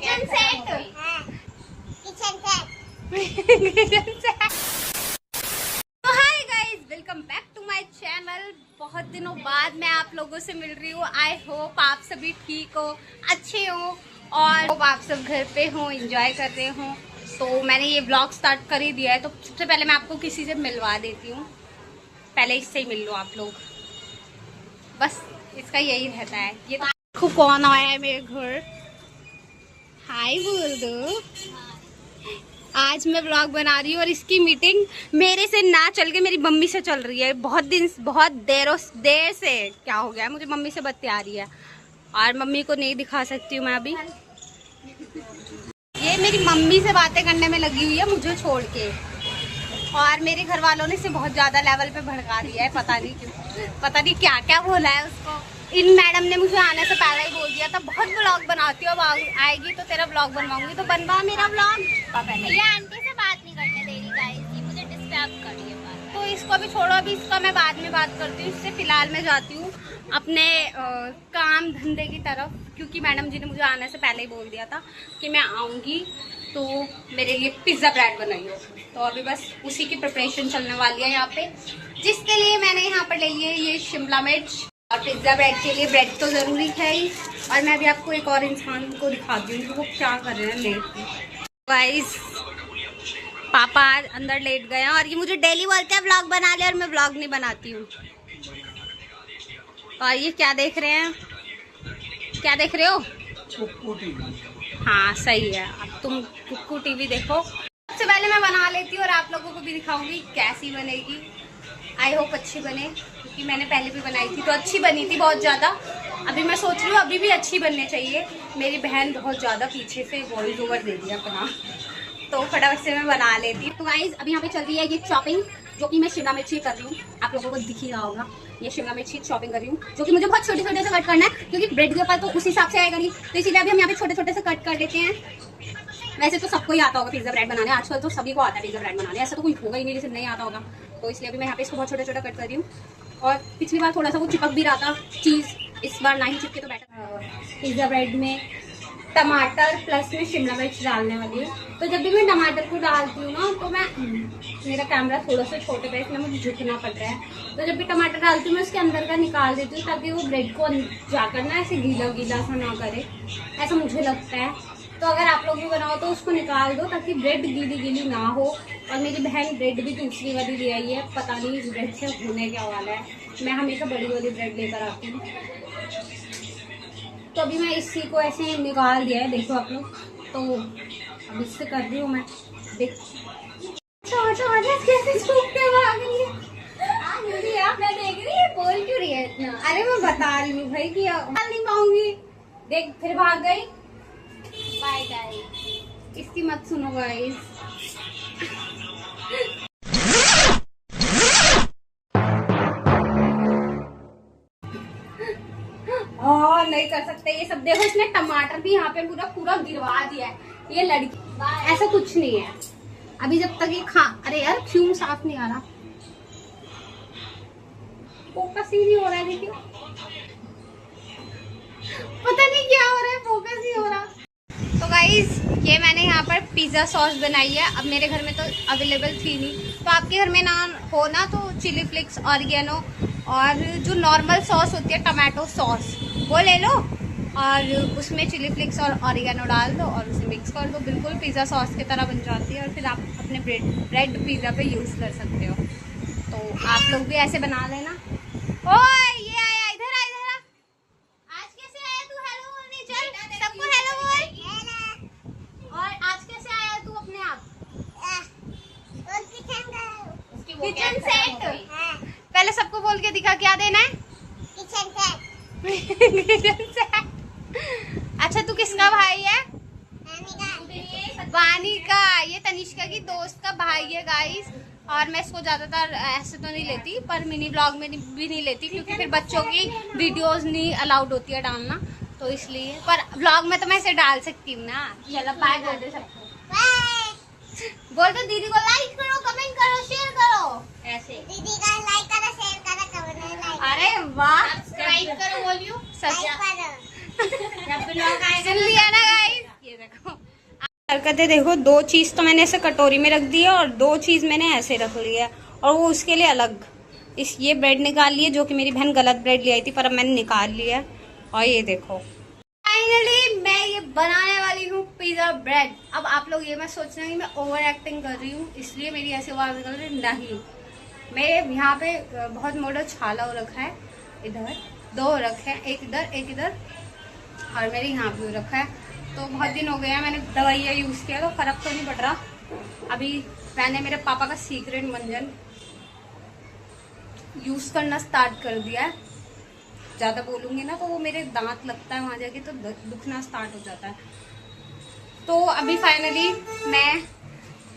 Kitchen set. तो hi guys, welcome back to my channel. बहुत दिनों बाद मैं आप लोगों से मिल रही हूँ। आई होप आप सभी ठीक हो, अच्छे हो और होप आप सब घर पे हो, एंजॉय कर रहे हो। तो मैंने ये ब्लॉग स्टार्ट कर ही दिया है, तो सबसे पहले मैं आपको किसी से मिलवा देती हूँ। पहले इससे ही मिल लो आप लोग, बस इसका यही रहता है। ये तो कौन आया है मेरे घर, हाय बोल दो। आज मैं ब्लॉग बना रही हूँ और इसकी मीटिंग मेरे से ना चल के मेरी मम्मी से चल रही है। बहुत देर से। क्या हो गया है, मुझे मम्मी से बत्ती आ रही है और मम्मी को नहीं दिखा सकती हूँ मैं अभी। ये मेरी मम्मी से बातें करने में लगी हुई है मुझे छोड़ के, और मेरे घर वालों ने इसे बहुत ज्यादा लेवल पे भड़का दिया है। पता नहीं क्यों, पता नहीं क्या क्या बोला है उसको। इन मैडम ने मुझे आने से पहले ही बोल दिया था बहुत ब्लॉग बनाती हो, अब आएगी तो तेरा ब्लॉग बनवाऊंगी, तो बनवा मेरा ब्लॉग। ये आंटी से बात नहीं करने दे रही गाइस, ये मुझे डिस्टर्ब कर रही है बार। तो इसको भी छोड़ो, अभी इसका मैं बाद में बात करती हूँ। इससे फिलहाल मैं जाती हूँ अपने काम धंधे की तरफ, क्योंकि मैडम जी ने मुझे आने से पहले ही बोल दिया था कि मैं आऊँगी तो मेरे लिए पिज्ज़ा ब्रेड बनाइए। तो अभी बस उसी की प्रिपरेशन चलने वाली है यहाँ पे, जिसके लिए मैंने यहाँ पर ले लिए ये शिमला मिर्च। और पिज्ज़ा ब्रेड के लिए ब्रेड तो ज़रूरी है ही। और मैं अभी आपको एक और इंसान को दिखाती हूँ कि वो क्या कर रहे हैं लेट। गाइस, पापा आज अंदर लेट गए हैं और ये मुझे डेली बोलते हैं व्लॉग बना ले, और मैं व्लॉग नहीं बनाती हूँ। और ये क्या देख रहे हैं, क्या देख रहे हो? हाँ सही है, अब तुम कुक्कू टीवी देखो। सबसे पहले मैं बना लेती हूँ और आप लोगों को भी दिखाऊंगी कैसी बनेगी। आई होप अच्छी बने, क्योंकि मैंने पहले भी बनाई थी तो अच्छी बनी थी बहुत ज़्यादा। अभी मैं सोच रही हूँ अभी भी अच्छी बननी चाहिए। मेरी बहन बहुत ज़्यादा पीछे से वॉइस ओवर दे दिया अपना, तो फटाफट से मैं बना लेती हूँ। तो गाइस, अभी यहाँ पे चल रही है ये चॉपिंग, जो कि मैं शिमला मिर्ची कर रही हूँ। आप लोगों को दिख ही रहा होगा, ये शिमला मिर्ची चॉपिंग कर रही हूँ, जो कि मुझे बहुत छोटे छोटे से कट करना है, क्योंकि ब्रेड के ऊपर तो उस हिसाब से आएगा नहीं, तो इसीलिए अभी हम यहाँ पे छोटे छोटे से कट कर लेते हैं। वैसे तो सबको ही आता होगा पिज्जा ब्रेड बनाने, आजकल तो सभी को आता है पिज्जा ब्रेड बनाने, ऐसा तो कोई होगा ही नहीं जिसे नहीं आता होगा। तो इसलिए अभी मैं यहाँ पे इसको बहुत छोटा छोटा कट कर रही हूँ। और पिछली बार थोड़ा सा वो चिपक भी रहा था चीज़, इस बार ना ही चिपके तो बेटर। पिज्जा ब्रेड में टमाटर प्लस में शिमला मिर्च डालने वाली हूँ। तो जब भी मैं टमाटर को डालती हूँ ना, तो मैं मेरा कैमरा थोड़ा सा छोटे पे, इसलिए मुझे झुकना पड़ रहा है। तो जब भी टमाटर डालती हूँ मैं उसके अंदर का निकाल देती हूँ, ताकि वो ब्रेड को जाकर ना ऐसे गीला गीला सा ना करे, ऐसा मुझे लगता है। तो अगर आप लोग भी बनाओ तो उसको निकाल दो, ताकि ब्रेड गीली गीली ना हो। और मेरी बहन ब्रेड भी दूसरी वाली ले आई है, पता नहीं इस ब्रेड से होने क्या वाला है। मैं हमेशा बड़ी वाली ब्रेड लेकर आती हूँ। तो अभी मैं इसी को ऐसे निकाल दिया है, देखो आप लोग। तो अब इससे कर रही हूँ मैं, देख कैसे छूट के भाग रही है। मैं देख रही है, बोल क्यों रही है इतना? अरे मैं बता रही हूँ भाई कि नहीं पाऊंगी, देख फिर भाग गई। बाय गाइस, इसकी मत सुनो गाइस। नहीं कर सकते ये सब। देखो इसने टमाटर भी यहाँ पे पूरा पूरा गिरवा दिया है। ये लड़की, ऐसा कुछ नहीं है अभी जब तक ये अरे यार क्यों साफ नहीं आ रहा, फोकस ही नहीं हो रहा है। देखिए पता नहीं क्या हो रहा है, फोकस ही हो रहा। तो गाइस, ये मैंने यहाँ पर पिज़्ज़ा सॉस बनाई है। अब मेरे घर में तो अवेलेबल थी नहीं, तो आपके घर में ना हो ना तो चिली फ्लेक्स, ऑरिगेनो और जो नॉर्मल सॉस होती है टमाटो सॉस, वो ले लो और उसमें चिली फ्लेक्स और ऑरिगेनो डाल दो और उसे मिक्स कर दो। बिल्कुल पिज़्ज़ा सॉस की तरह बन जाती है, और फिर आप अपने ब्रेड पिज़्ज़ा पे यूज़ कर सकते हो। तो आप लोग भी ऐसे बना लेना। ओए ये आया, इधर आ, इधर आ। आज कैसे आया तू? हेलो बोलने चल, सबको हेलो बोल। और आज कैसे आया तू अपने आप? Kitchen set. पहले सबको बोल के दिखा, क्या देना है? Kitchen set. Kitchen set. अच्छा तू किसका भाई है? वानी का। ये तनिष्का की दोस्त का भाई है गाइस। और मैं इसको ज्यादातर ऐसे तो नहीं लेती, पर मिनी ब्लॉग में भी नहीं लेती, क्योंकि फिर बच्चों की वीडियोस नहीं अलाउड होती है डालना, तो इसलिए। पर ब्लॉग में तो मैं इसे डाल सकती हूँ ना। चलो बाय बोल दे सबको। बोल दो दीदी को लाइक करो, कमेंट करो, शेयर करो। ऐसे दीदी का लाइक करो, शेयर करो, कमेंट करो। अरे वाह, सब्सक्राइब करो, बोलियो सब्सक्राइब करो। जब लोग आए सुन लिया ना गाइस, ये देखो हरकतें देखो, 2 चीज़ तो मैंने ऐसे कटोरी में रख दी है और 2 चीज़ मैंने ऐसे रख लिया है, और वो उसके लिए अलग ये ब्रेड निकाल लिए, जो कि मेरी बहन गलत ब्रेड ले आई थी, पर अब मैंने निकाल लिया है। और ये देखो फाइनली मैं ये बनाने वाली हूँ पिज्जा ब्रेड। अब आप लोग ये मैं सोच रहे हैं कि मैं ओवर एक्टिंग कर रही हूँ इसलिए मेरी ऐसी आवाज निकल रही, नहीं। मेरे यहाँ पे बहुत मोटा छाला हो रखा है, इधर 2 रखे हैं, एक इधर और मेरे यहाँ पे रखा है। तो बहुत दिन हो गए हैं मैंने दवाइयाँ यूज़ किया, तो फर्क तो नहीं पड़ रहा। अभी मैंने मेरे पापा का सीक्रेट मंजन यूज़ करना स्टार्ट कर दिया है। ज़्यादा बोलूँगी ना तो वो मेरे दांत लगता है वहाँ जाके, तो दुखना स्टार्ट हो जाता है। तो अभी फाइनली मैं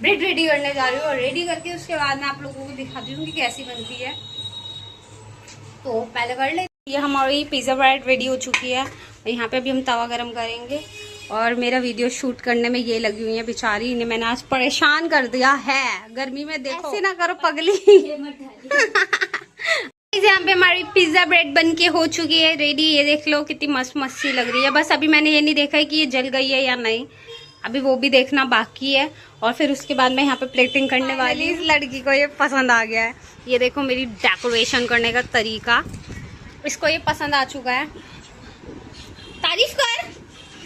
ब्रेड रेडी करने जा रही हूँ, और रेडी करके उसके बाद मैं आप लोगों को दिखाती हूँ कि कैसी बनती है। तो पहले कर ले, ये हमारी पिज़्ज़ा ब्रेड रेडी हो चुकी है। यहाँ पे भी हम तवा गरम करेंगे, और मेरा वीडियो शूट करने में ये लगी हुई है बेचारी, इन्हें मैंने आज परेशान कर दिया है गर्मी में। देखो ऐसे ना करो पगली। यहाँ पे हमारी पिज्जा ब्रेड बन के हो चुकी है रेडी। ये देख लो कितनी मस्त मस्त सी लग रही है। बस अभी मैंने ये नहीं देखा है कि ये जल गई है या नहीं, अभी वो भी देखना बाकी है। और फिर उसके बाद मैं यहाँ पे प्लेटिंग करने वाली। इस लड़की को ये पसंद आ गया है। ये देखो मेरी डेकोरेशन करने का तरीका, इसको ये पसंद आ चुका है। तारीफ कर,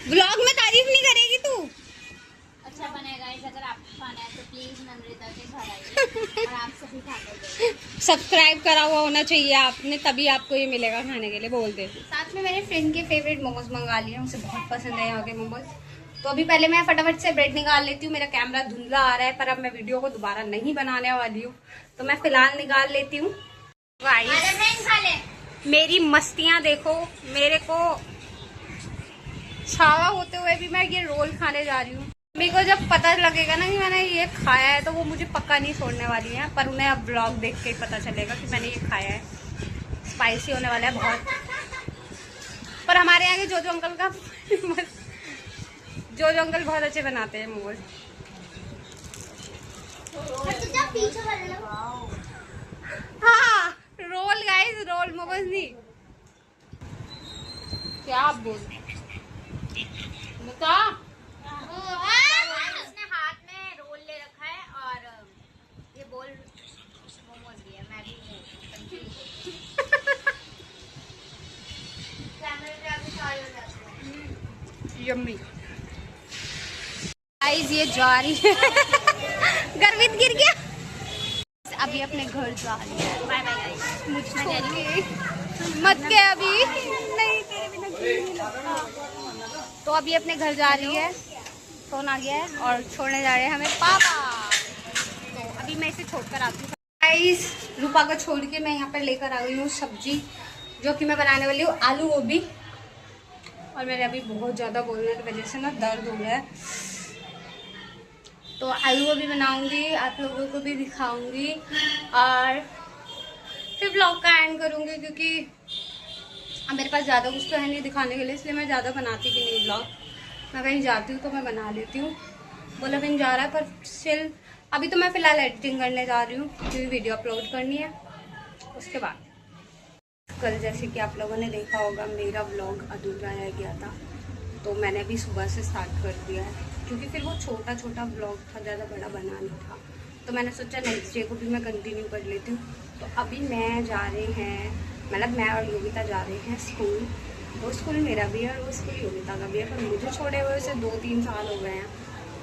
व्लॉग में तारीफ नहीं करेगी तू। अच्छा बनेगा। अगर आपको खाना है तो प्लीज नम्रता के घर आइए और आप सभी खा कर सब्सक्राइब करा हुआ होना चाहिए आपने, तभी आपको ये मिलेगा खाने के लिए। बोल दे। साथ में मेरे फ्रेंड के फेवरेट मोमोज मंगा लिए, उसे बहुत पसंद है यहाँ के मोमोज। तो अभी पहले मैं फटाफट से ब्रेड निकाल लेती हूँ। मेरा कैमरा धुंधला आ रहा है, पर अब मैं वीडियो को दोबारा नहीं बनाने वाली हूँ, तो मैं फिलहाल निकाल लेती हूँ। मेरी मस्तियाँ देखो, मेरे को छावा होते हुए भी मैं ये रोल खाने जा रही हूँ। मेरे को जब पता लगेगा ना कि मैंने ये खाया है, तो वो मुझे पक्का नहीं छोड़ने वाली है, पर उन्हें अब ब्लॉग देख के ही पता चलेगा कि मैंने ये खाया है। स्पाइसी होने वाला है बहुत। पर हमारे यहाँ के जोजो अंकल का जोजो अंकल बहुत अच्छे बनाते हैं मोमोज। हाँ रोल गाइस, रोल मोमोज नहीं। क्या आप बोल बता। उसने हाथ में रोल ले रखा है और ये बोल मोमोज भी है। मैं भी कैमरे पे आगे सारे हो जाते हैं। यम्मी गाइस, ये जा रही है। गर्वित गिर गया। अभी अपने घर जा रही है। Bye bye guys. मुझे मत के अभी नहीं, तेरे बिना जी नहीं लगता। तो अभी अपने घर जा रही है, फोन आ गया है, और छोड़ने जा रहे हैं हमें पापा। तो अभी मैं इसे छोड़कर आती हूँ गाइस। रूपा को छोड़ के मैं यहाँ पर लेकर आ गई हूँ सब्जी, जो कि मैं बनाने वाली हूँ आलू गोभी। और मेरे अभी बहुत ज़्यादा बोलने की वजह से ना दर्द हो गया है, तो आलू गोभी बनाऊंगी, आप लोगों को भी दिखाऊंगी, और फिर ब्लॉग का एंड करूंगी, क्योंकि अब मेरे पास ज़्यादा कुछ तो है नहीं दिखाने के लिए, इसलिए मैं ज़्यादा बनाती भी नहीं ब्लॉग। मैं कहीं जाती हूँ तो मैं बना लेती हूँ, बोला कहीं जा रहा है, पर स्टिल अभी तो मैं फ़िलहाल एडिटिंग करने जा रही हूँ, क्योंकि वीडियो अपलोड करनी है। उसके बाद कल जैसे कि आप लोगों ने देखा होगा मेरा व्लॉग अधूरा रह गया था, तो मैंने अभी सुबह से स्टार्ट कर दिया है, क्योंकि फिर वो छोटा छोटा व्लॉग था, ज़्यादा बड़ा बना नहीं था। तो मैंने सोचा नेक्स्ट डे को भी मैं कंटिन्यू कर लेती हूँ। तो अभी मैं जा रहे हैं, मतलब मैं और योगिता जा रहे हैं स्कूल। वो स्कूल मेरा भी है और वो स्कूल योगिता का भी है, पर मुझे छोड़े हुए उसे 2-3 साल हो गए हैं,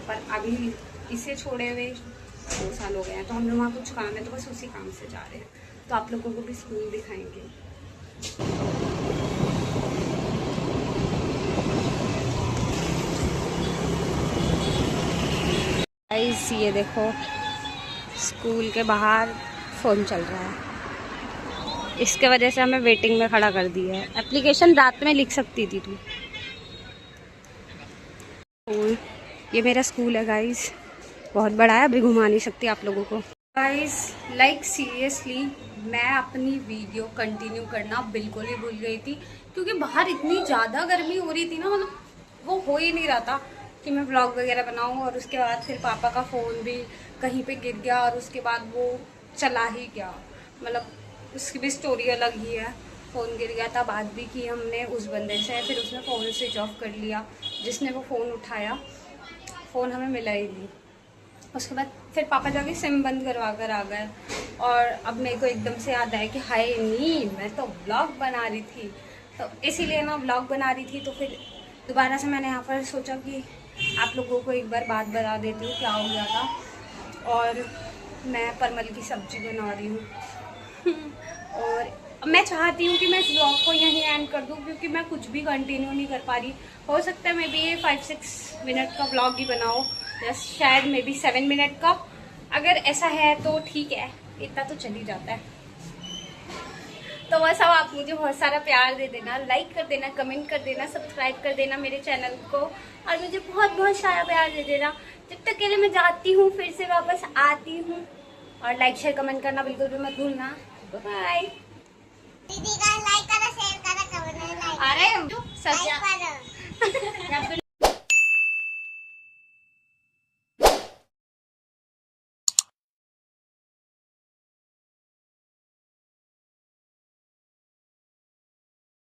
पर अभी इसे छोड़े हुए 2 साल हो गए हैं। तो हम लोग वहाँ कुछ काम है, तो बस उसी काम से जा रहे हैं। तो आप लोगों को भी स्कूल दिखाएंगे। गाइस ये देखो, स्कूल के बाहर फ़ोन चल रहा है, इसके वजह से हमें वेटिंग में खड़ा कर दिया है। एप्लीकेशन रात में लिख सकती थी तू। और ये मेरा स्कूल है गाइस, बहुत बड़ा है, अभी घुमा नहीं सकती आप लोगों को। गाइस लाइक सीरियसली मैं अपनी वीडियो कंटिन्यू करना बिल्कुल ही भूल गई थी, क्योंकि बाहर इतनी ज़्यादा गर्मी हो रही थी ना, मतलब वो हो ही नहीं रहा था कि मैं व्लॉग वगैरह बनाऊं। और उसके बाद फिर पापा का फ़ोन भी कहीं पे गिर गया, और उसके बाद वो चला ही गया, मतलब उसकी भी स्टोरी अलग ही है। फ़ोन गिर गया था, बात भी की हमने उस बंदे से, फिर उसने फ़ोन स्विच ऑफ कर लिया जिसने वो फ़ोन उठाया। फ़ोन हमें मिला ही नहीं। उसके बाद फिर पापा जाके सिम बंद करवा कर आ गए, और अब मेरे को एकदम से याद आया कि हाय नहीं, मैं तो व्लॉग बना रही थी, तो इसीलिए ना व्लॉग बना रही थी। तो फिर दोबारा से मैंने यहाँ पर सोचा कि आप लोगों को एक बार बात बता देती हूँ क्या हो गया था। और मैं परमल की सब्जी बना रही हूँ और मैं चाहती हूँ कि मैं इस व्लॉग को यहीं एंड कर दूँ, क्योंकि मैं कुछ भी कंटिन्यू नहीं कर पा रही। हो सकता है मैं भी ये 5-6 मिनट का व्लॉग ही बनाऊँ, या शायद मे बी 7 मिनट का। अगर ऐसा है तो ठीक है, इतना तो चल ही जाता है। तो बस अब आप मुझे बहुत सारा प्यार दे देना, लाइक कर देना, कमेंट कर देना, सब्सक्राइब कर देना मेरे चैनल को, और मुझे बहुत बहुत सारा प्यार दे देना। जब तक के लिए मैं जाती हूँ, फिर से वापस आती हूँ, और लाइक शेयर कमेंट करना बिल्कुल भी मत भूलना। बाय। दीदी का लाइक करो, शेयर करो, कमेंट करो, अरे लाइक करो।